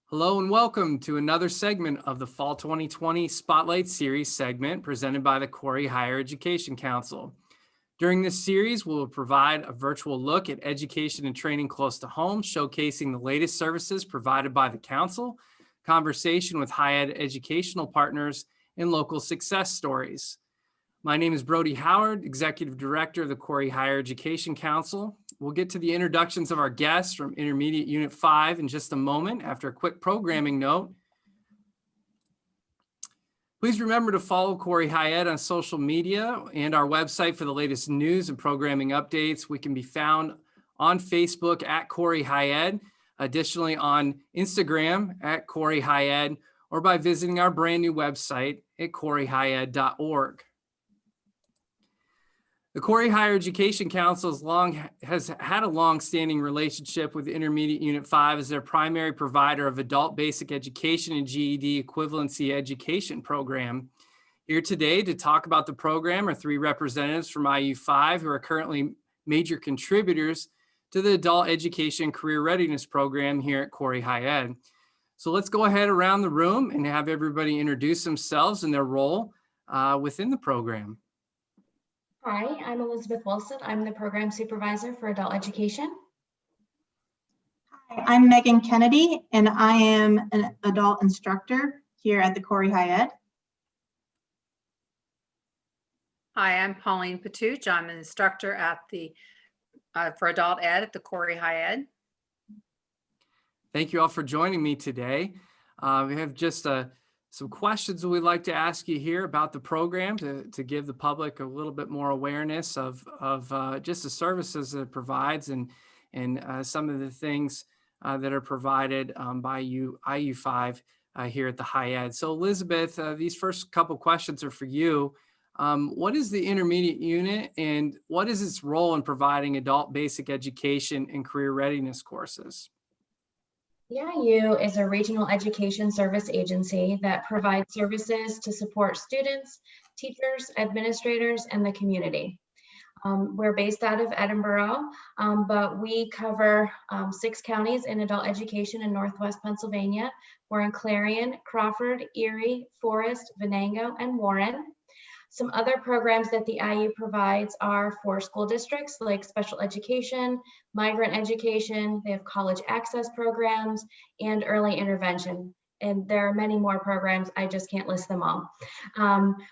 Hello and welcome to another segment of the Fall 2020 Spotlight Series segment presented by the Corey Higher Education Council. During this series, we'll provide a virtual look at education and training close to home, showcasing the latest services provided by the council, conversation with higher ed educational partners, and local success stories. My name is Brody Howard, Executive Director of the Corey Higher Education Council. We'll get to the introductions of our guests from Intermediate Unit 5 in just a moment after a quick programming note. Please remember to follow Corey High Ed on social media and our website for the latest news and programming updates. We can be found on Facebook at Corey High Ed, additionally on Instagram at Corey High Ed, or by visiting our brand new website at coreyhighed.org. The Corey Higher Education Council has had a long-standing relationship with Intermediate Unit 5 as their primary provider of adult basic education and GED equivalency education program. Here today to talk about the program are three representatives from IU5 who are currently major contributors to the Adult Education Career Readiness Program here at Corey High Ed. So let's go ahead around the room and have everybody introduce themselves and their role within the program. Hi, I'm Elizabeth Wilson. I'm the Program Supervisor for Adult Education. Hi, I'm Megan Kennedy, and I am an adult instructor here at the Corey High Ed. Hi, I'm Pauline Pituch. I'm an instructor at for adult ed at the Corey High Ed. Thank you all for joining me today. We have just some questions we'd like to ask you here about the program to give the public a little bit more awareness of just the services that it provides and some of the things that are provided by IU5 here at the High Ed. So Elizabeth, these first couple questions are for you. What is the intermediate unit and what is its role in providing adult basic education and career readiness courses? The IU is a regional education service agency that provides services to support students, teachers, administrators, and the community. We're based out of Edinburgh, but we cover 6 counties in adult education in Northwest Pennsylvania. We're in Clarion, Crawford, Erie, Forest, Venango, and Warren. Some other programs that the IU provides are for school districts like special education, migrant education, they have college access programs, and early intervention. And there are many more programs, I just can't list them all.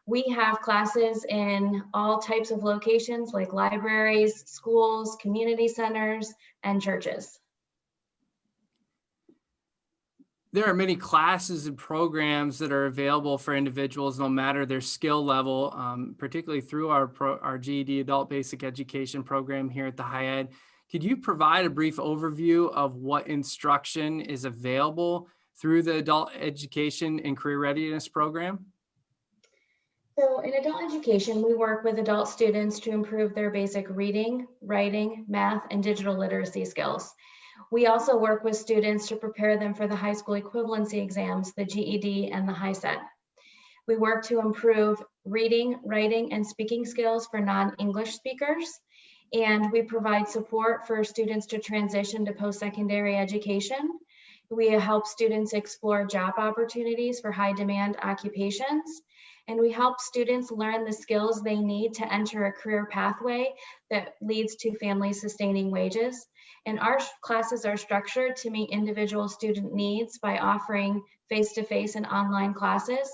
We have classes in all types of locations like libraries, schools, community centers, and churches. There are many classes and programs that are available for individuals, no matter their skill level, particularly through our GED Adult Basic Education program here at the High Ed. Could you provide a brief overview of what instruction is available through the Adult Education and Career Readiness program? So in adult education, we work with adult students to improve their basic reading, writing, math, and digital literacy skills. We also work with students to prepare them for the high school equivalency exams, the GED and the HiSET. We work to improve reading, writing, and speaking skills for non-English speakers. And we provide support for students to transition to post-secondary education. We help students explore job opportunities for high demand occupations. And we help students learn the skills they need to enter a career pathway that leads to family sustaining wages. And our classes are structured to meet individual student needs by offering face-to-face and online classes,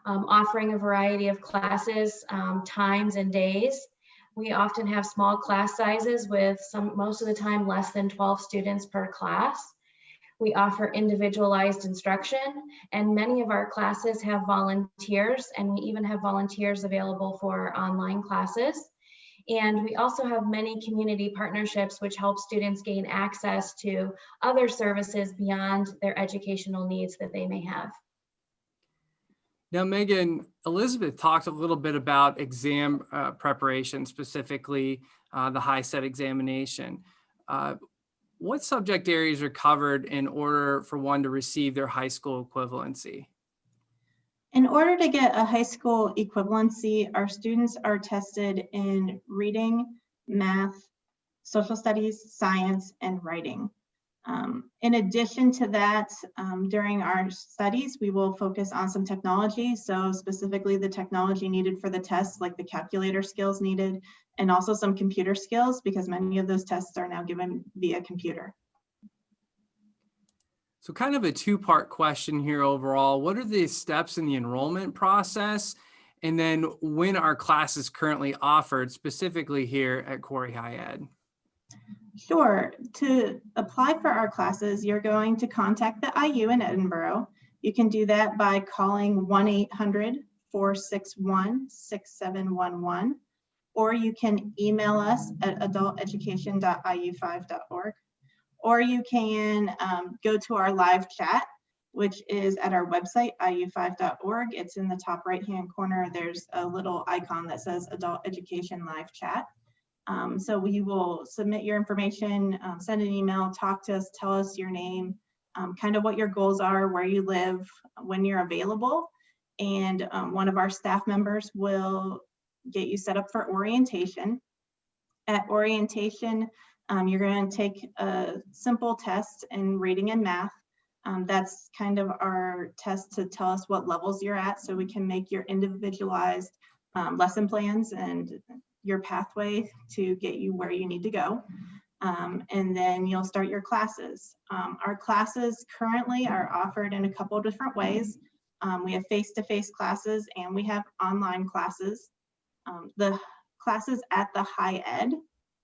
offering a variety of classes, times and days. We often have small class sizes with most of the time less than 12 students per class. We offer individualized instruction, and many of our classes have volunteers, and we even have volunteers available for online classes. And we also have many community partnerships which help students gain access to other services beyond their educational needs that they may have. Now, Megan, Elizabeth talked a little bit about exam preparation, specifically the HiSET examination. What subject areas are covered in order for one to receive their high school equivalency? In order to get a high school equivalency, our students are tested in reading, math, social studies, science, and writing. In addition to that, during our studies, we will focus on some technology. So specifically the technology needed for the tests, like the calculator skills needed, and also some computer skills, because many of those tests are now given via computer. So kind of a two-part question here overall. What are the steps in the enrollment process? And then when are classes currently offered, specifically here at Corey High Ed? Sure. To apply for our classes, you're going to contact the IU in Edinburgh. You can do that by calling 1-800-461-6711, or you can email us at adulteducation.iu5.org, or you can go to our live chat, which is at our website, iu5.org. It's in the top right-hand corner. There's a little icon that says Adult Education Live Chat. So you will submit your information, send an email, talk to us, tell us your name, kind of what your goals are, where you live, when you're available. And one of our staff members will get you set up for orientation. At orientation, you're going to take a simple test in reading and math. That's kind of our test to tell us what levels you're at, so we can make your individualized lesson plans and your pathway to get you where you need to go. And then you'll start your classes. Our classes currently are offered in a couple of different ways. We have face-to-face classes and we have online classes. The classes at the High Ed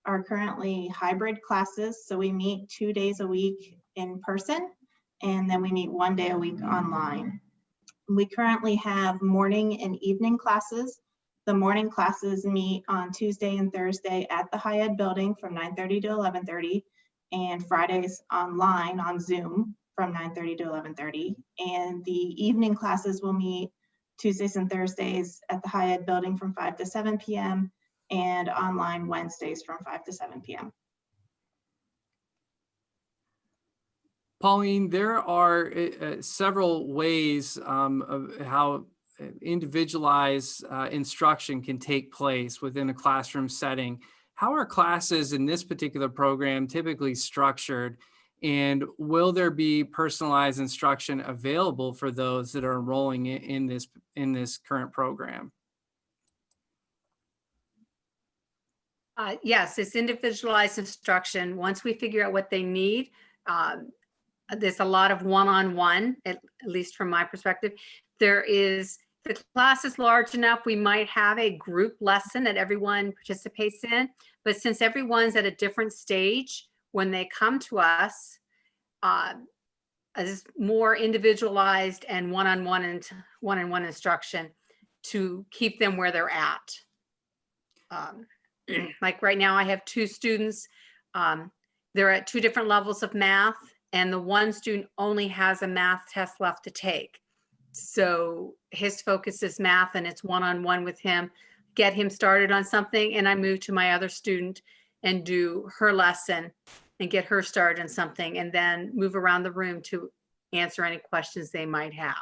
are currently hybrid classes. So we meet 2 days a week in person, and then we meet 1 day a week online. We currently have morning and evening classes. The morning classes meet on Tuesday and Thursday at the High Ed building from 9:30 to 11:30, and Fridays online on Zoom from 9:30 to 11:30. And the evening classes will meet Tuesdays and Thursdays at the High Ed building from 5 to 7 p.m. and online Wednesdays from 5 to 7 p.m. Pauline, there are several ways of how individualized instruction can take place within a classroom setting. How are classes in this particular program typically structured, and will there be personalized instruction available for those that are enrolling in this current program? Yes, it's individualized instruction. Once we figure out what they need, there's a lot of one-on-one, at least from my perspective. The class is large enough, we might have a group lesson that everyone participates in, but since everyone's at a different stage when they come to us, is more individualized and one-on-one instruction to keep them where they're at. Like right now I have 2 students, they're at 2 different levels of math, and the one student only has a math test left to take. So his focus is math, and it's one-on-one with him, get him started on something, and I move to my other student and do her lesson and get her started on something, and then move around the room to answer any questions they might have.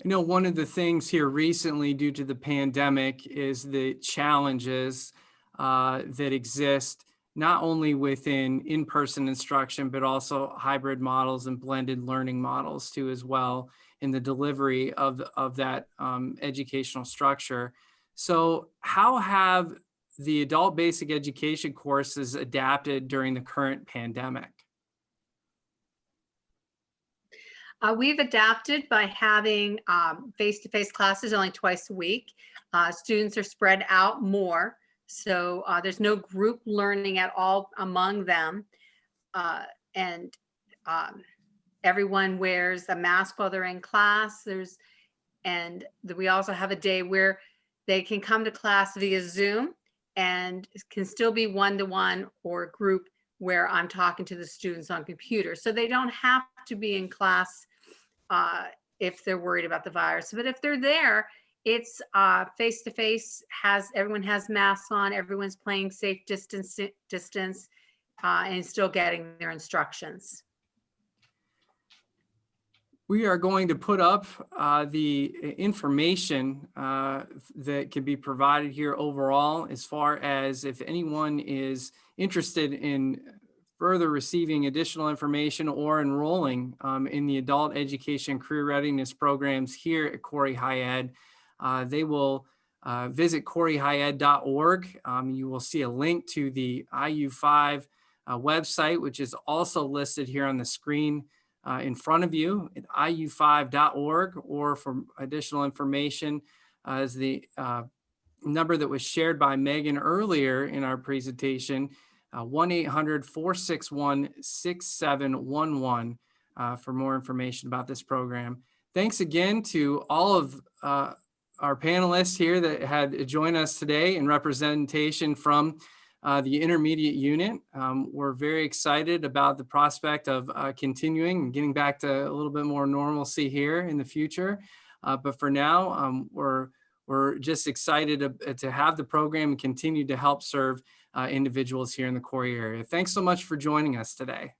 I know one of the things here recently due to the pandemic is the challenges that exist not only within in-person instruction, but also hybrid models and blended learning models too as well in the delivery of that educational structure. So how have the adult basic education courses adapted during the current pandemic? We've adapted by having face-to-face classes only twice a week. Students are spread out more, so there's no group learning at all among them. And everyone wears a mask while they're in class. We also have a day where they can come to class via Zoom, and it can still be one-to-one or group where I'm talking to the students on computer. So they don't have to be in class if they're worried about the virus. But if they're there, it's face-to-face, everyone has masks on, everyone's playing safe distance, and still getting their instructions. We are going to put up the information that can be provided here overall, as far as if anyone is interested in further receiving additional information or enrolling in the adult education career readiness programs here at Corey High Ed, they will visit coreyhighed.org. You will see a link to the IU5 website, which is also listed here on the screen in front of you at IU5.org, or for additional information is the number that was shared by Megan earlier in our presentation, 1-800-461-6711 for more information about this program. Thanks again to all of our panelists here that had joined us today in representation from the intermediate unit. We're very excited about the prospect of continuing and getting back to a little bit more normalcy here in the future. But for now, we're just excited to have the program and continue to help serve individuals here in the Corey area. Thanks so much for joining us today.